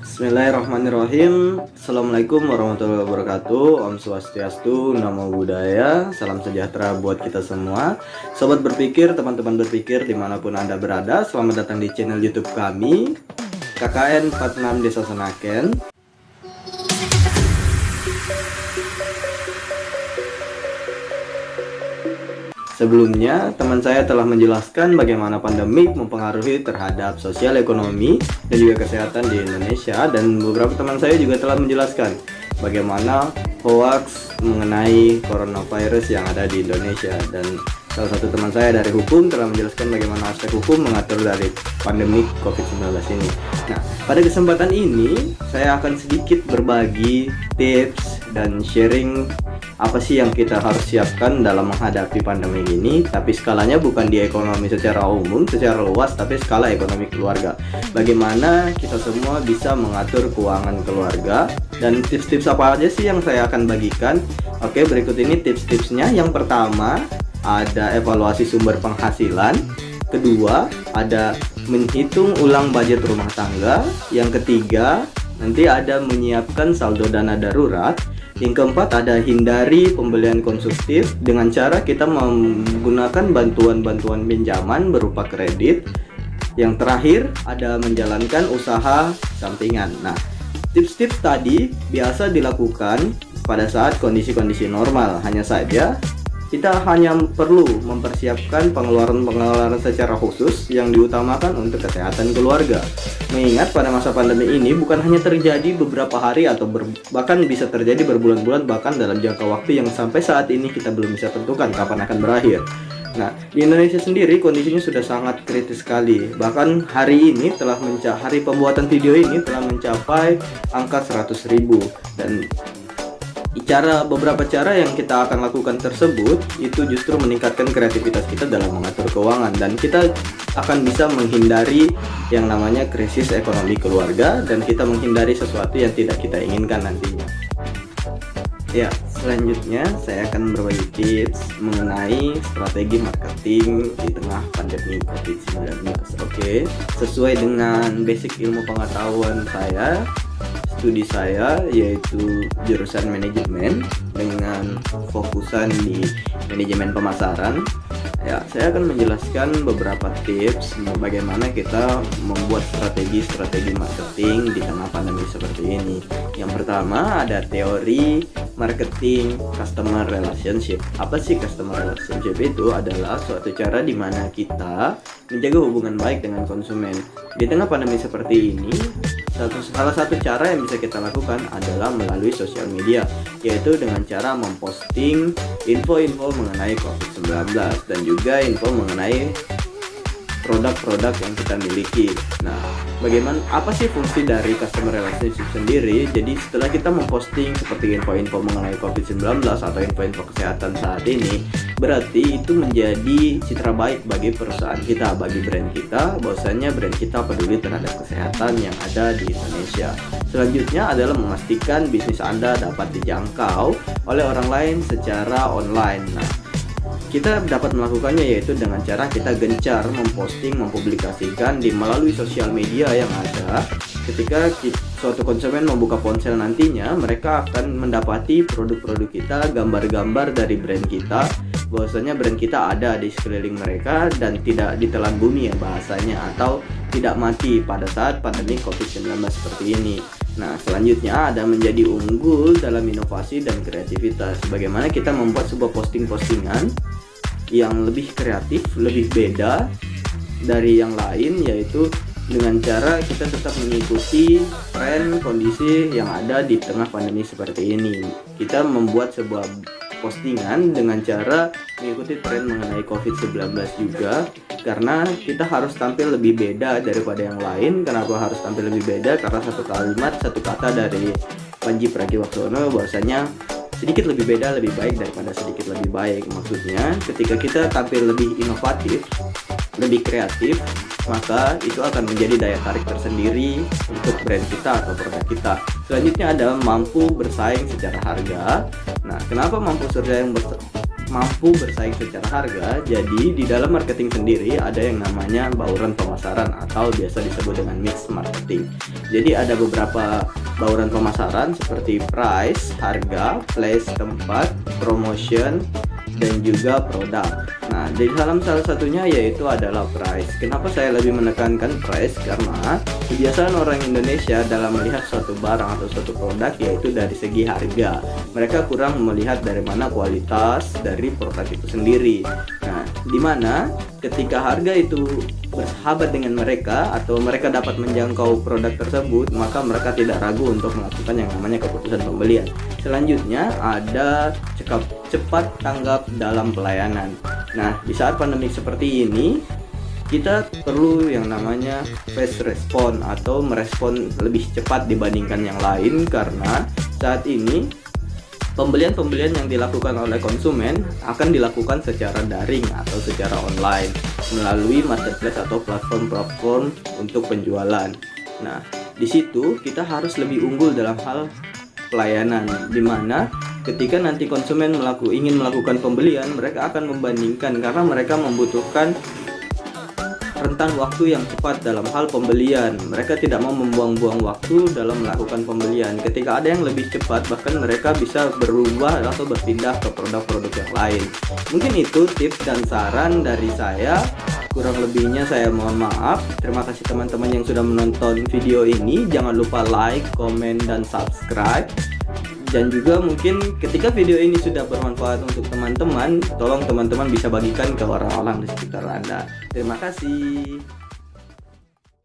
Bismillahirrahmanirrahim. Assalamualaikum warahmatullahi wabarakatuh. Om Swastiastu, Namo Buddhaya. Salam sejahtera buat kita semua. Sobat berpikir, teman-teman berpikir dimanapun Anda berada, selamat datang di channel YouTube kami, KKN 46 Desa Senaken. Sebelumnya, teman saya telah menjelaskan bagaimana pandemi mempengaruhi terhadap sosial ekonomi dan juga kesehatan di Indonesia, dan beberapa teman saya juga telah menjelaskan bagaimana hoax mengenai coronavirus yang ada di Indonesia, dan salah satu teman saya dari hukum telah menjelaskan bagaimana aspek hukum mengatur dari pandemi COVID-19 ini. Nah, pada kesempatan ini saya akan sedikit berbagi tips dan sharing apa sih yang kita harus siapkan dalam menghadapi pandemi ini, tapi skalanya bukan di ekonomi secara umum, secara luas, tapi skala ekonomi keluarga. Bagaimana kita semua bisa mengatur keuangan keluarga, dan tips-tips apa aja sih yang saya akan bagikan. Oke, berikut ini tips-tipsnya. Yang pertama, ada evaluasi sumber penghasilan. Kedua, ada menghitung ulang budget rumah tangga. Yang ketiga, nanti ada menyiapkan saldo dana darurat. Yang keempat, ada hindari pembelian konsumtif dengan cara kita menggunakan bantuan-bantuan pinjaman berupa kredit. Yang terakhir, ada menjalankan usaha sampingan. Nah, tips-tips tadi biasa dilakukan pada saat kondisi-kondisi normal. Hanya saja kita hanya perlu mempersiapkan pengeluaran-pengeluaran secara khusus yang diutamakan untuk kesehatan keluarga. Mengingat pada masa pandemi ini bukan hanya terjadi beberapa hari atau bahkan bisa terjadi berbulan-bulan, bahkan dalam jangka waktu yang sampai saat ini kita belum bisa tentukan kapan akan berakhir. Nah, di Indonesia sendiri kondisinya sudah sangat kritis sekali. Bahkan hari ini hari pembuatan video ini telah mencapai angka 100.000, dan beberapa cara yang kita akan lakukan tersebut itu justru meningkatkan kreativitas kita dalam mengatur keuangan, dan kita akan bisa menghindari yang namanya krisis ekonomi keluarga, dan kita menghindari sesuatu yang tidak kita inginkan nantinya. Ya, selanjutnya saya akan berbagi tips mengenai strategi marketing di tengah pandemi COVID-19. Oke, sesuai dengan basic ilmu pengetahuan saya, studi saya yaitu jurusan manajemen dengan fokusan di manajemen pemasaran. Ya, saya akan menjelaskan beberapa tips bagaimana kita membuat strategi marketing di tengah pandemi seperti ini. Yang pertama, ada teori marketing customer relationship. Apa sih customer relationship? Itu adalah suatu cara di mana kita menjaga hubungan baik dengan konsumen. Di tengah pandemi seperti ini, salah satu cara yang bisa kita lakukan adalah melalui sosial media, yaitu dengan cara memposting info-info mengenai COVID-19 dan juga info mengenai produk-produk yang kita miliki. Nah, apa sih fungsi dari customer relationship sendiri? Jadi setelah kita memposting seperti info-info mengenai COVID-19 atau info-info kesehatan saat ini, berarti itu menjadi citra baik bagi perusahaan kita, bagi brand kita, bahwasanya brand kita peduli terhadap kesehatan yang ada di Indonesia. Selanjutnya adalah memastikan bisnis Anda dapat dijangkau oleh orang lain secara online. Nah, kita dapat melakukannya yaitu dengan cara kita gencar mempublikasikan melalui sosial media yang ada. Ketika suatu konsumen membuka ponsel nantinya, mereka akan mendapati produk-produk kita, gambar-gambar dari brand kita, bahwasanya brand kita ada di sekeliling mereka dan tidak ditelan bumi ya bahasanya, atau tidak mati pada saat pandemi COVID-19 seperti ini. Nah, selanjutnya ada menjadi unggul dalam inovasi dan kreativitas. Bagaimana kita membuat sebuah postingan yang lebih kreatif, lebih beda dari yang lain, yaitu dengan cara kita tetap mengikuti tren kondisi yang ada di tengah pandemi seperti ini. Kita membuat sebuah postingan dengan cara mengikuti tren mengenai COVID-19 juga, karena kita harus tampil lebih beda daripada yang lain. Kenapa harus tampil lebih beda? Karena satu kata dari Panji Pragiwaksono, bahwasanya sedikit lebih beda lebih baik daripada sedikit lebih baik. Maksudnya ketika kita tampil lebih inovatif, lebih kreatif, maka itu akan menjadi daya tarik tersendiri untuk brand kita atau produk kita. Selanjutnya ada mampu bersaing secara harga. Nah, kenapa mampu mampu bersaing secara harga, jadi di dalam marketing sendiri ada yang namanya bauran pemasaran atau biasa disebut dengan mix marketing. Jadi ada beberapa bauran pemasaran seperti price, harga, place, tempat, promotion, dan juga produk. Nah, di dalam salah satunya yaitu adalah price. Kenapa saya lebih menekankan price? Karena kebiasaan orang Indonesia dalam melihat suatu barang atau suatu produk yaitu dari segi harga. Mereka kurang melihat dari mana kualitas dari produk itu sendiri. Nah, di mana ketika harga itu bersahabat dengan mereka atau mereka dapat menjangkau produk tersebut, maka mereka tidak ragu untuk melakukan yang namanya keputusan pembelian. Selanjutnya ada cepat tanggap dalam pelayanan. Nah, di saat pandemi seperti ini, kita perlu yang namanya fast response atau merespon lebih cepat dibandingkan yang lain, karena saat ini pembelian yang dilakukan oleh konsumen akan dilakukan secara daring atau secara online melalui marketplace atau platform-platform untuk penjualan. Nah, di situ kita harus lebih unggul dalam hal pelayanan, di mana ketika nanti konsumen ingin melakukan pembelian, mereka akan membandingkan karena mereka membutuhkan rentan waktu yang cepat dalam hal pembelian. Mereka tidak mau membuang-buang waktu dalam melakukan pembelian. Ketika ada yang lebih cepat, bahkan mereka bisa berubah atau berpindah ke produk-produk yang lain. Mungkin itu tips dan saran dari saya. Kurang lebihnya saya mohon maaf. Terima kasih teman-teman yang sudah menonton video ini. Jangan lupa like, komen, dan subscribe. Dan juga mungkin ketika video ini sudah bermanfaat untuk teman-teman, tolong teman-teman bisa bagikan ke orang-orang di sekitar Anda. Terima kasih.